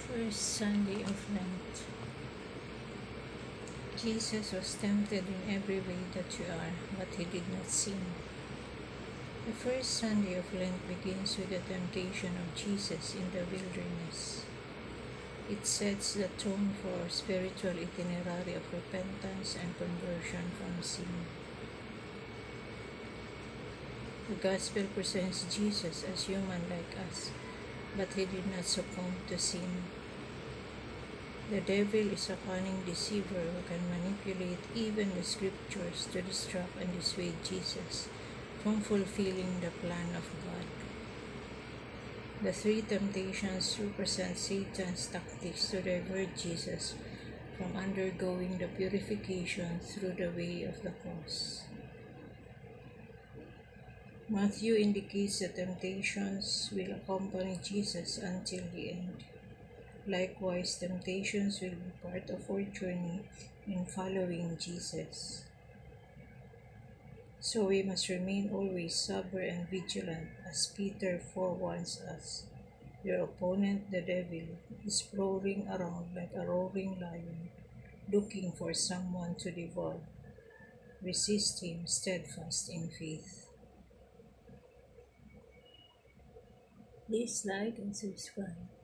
First Sunday of Lent. Jesus was tempted in every way that you are, but he did not sin. The first Sunday of Lent begins with the temptation of Jesus in the wilderness. It sets the tone for our spiritual itinerary of repentance and conversion from sin. The Gospel presents Jesus as human like us, but he did not succumb to sin. The devil is a cunning deceiver who can manipulate even the scriptures to distract and dissuade Jesus from fulfilling the plan of God. The three temptations represent Satan's tactics to divert Jesus from undergoing the purification through the way of the cross. Matthew indicates the temptations will accompany Jesus until the end. Likewise, temptations will be part of our journey in following Jesus. So we must remain always sober and vigilant, as Peter forewarns us. Your opponent, the devil, is prowling around like a roaring lion, looking for someone to devour. Resist him steadfast in faith. Please like and subscribe.